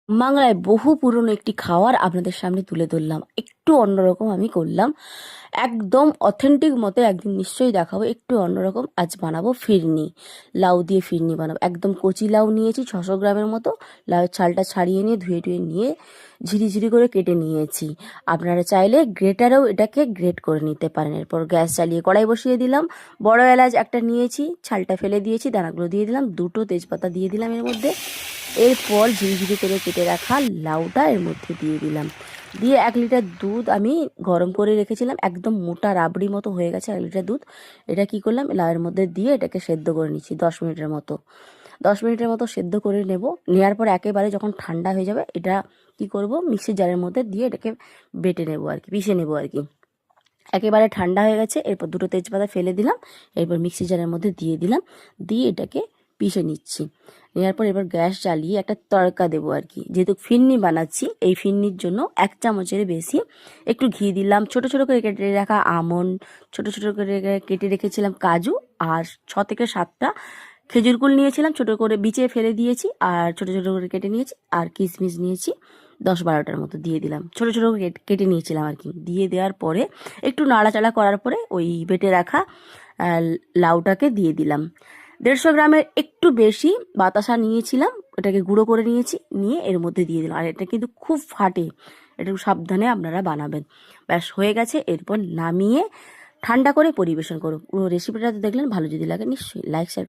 বাংলায় বহু পুরনো একটি খাবার আপনাদের সামনে তুলে ধরলাম, একটু অন্যরকম আমি করলাম। একদম অথেন্টিক মতো একদিন নিশ্চয়ই দেখাবো। একটু অন্যরকম আজ বানাবো ফিরনি, লাউ দিয়ে ফিরনি বানাবো। একদম কচি লাউ নিয়েছি 600 গ্রামের মতো। লাউয়ের ছালটা ছাড়িয়ে নিয়ে ধুয়ে টুয়ে নিয়ে ঝিরি করে কেটে নিয়েছি। আপনারা চাইলে গ্রেটারেও এটাকে গ্রেট করে নিতে পারেন। এরপর গ্যাস জ্বালিয়ে কড়াই বসিয়ে দিলাম। বড় এলাচ একটা নিয়েছি, ছালটা ফেলে দিয়েছি, দানাগুলো দিয়ে দিলাম, দুটো তেজপাতা দিয়ে দিলাম এর মধ্যে। এরপর ঝিরি করে কেটে রাখা লাউটা এর মধ্যে দিয়ে দিলাম। দিয়ে 1 লিটার দুধ আমি গরম করে রেখেছিলাম, একদম মোটা রাবড়ি মতো হয়ে গেছে 1 লিটার দুধ। এটা কি করলাম, লাউয়ের মধ্যে দিয়ে এটাকে সেদ্ধ করে নিচ্ছি 10 মিনিটের মতো। 10 মিনিটের মতো সেদ্ধ করে নেওয়ার পর একেবারে যখন ঠান্ডা হয়ে যাবে, এটা কি করব, মিক্সির জারের মধ্যে দিয়ে এটাকে বেটে নেবো আর কি, পিষে নেবো আর কি। একেবারে ঠান্ডা হয়ে গেছে, এরপর দুটো তেজপাতা ফেলে দিলাম, এরপর মিক্সি জারের মধ্যে দিয়ে দিলাম, দিয়ে এটাকে পিষে নিচ্ছি। নেওয়ার পর এবার গ্যাস জ্বালিয়ে একটা তড়কা দেবো আর কি। যেহেতু ফিরনি বানাচ্ছি, এই ফিরনির জন্য 1 চামচের বেশি একটু ঘি দিলাম। ছোট করে কেটে রাখা আমন্ড, ছোট করে কেটে রেখেছিলাম কাজু, আর 6 থেকে 7টা খেজুর কুল নিয়েছিলাম, ছোট করে বিছিয়ে ফেলে দিয়েছি, আর ছোট করে কেটে নিয়েছি। আর কিশমিশ নিয়েছি 10-12টার মতো দিয়ে দিলাম, ছোট করে কেটে নিয়েছিলাম আর কি। দিয়ে দেওয়ার পরে একটু নাড়াচাড়া করার পরে ওই বেটে রাখা লাউটাকে দিয়ে দিলাম। 150 গ্রামের একটু বেশি বাতাসা নিয়েছিলাম, এটাকে গুঁড়ো করে নিয়েছি, নিয়ে এর মধ্যে দিয়ে দিলাম। আর এটা কিন্তু খুব ফাটে, একটু সাবধানে আপনারা বানাবেন। ব্যাস হয়ে গেছে। এরপর নামিয়ে ঠান্ডা করে পরিবেশন করুন। পুরো রেসিপিটা তো দেখলেন, ভালো যদি লাগে নিশ্চয়ই লাইক শেয়ার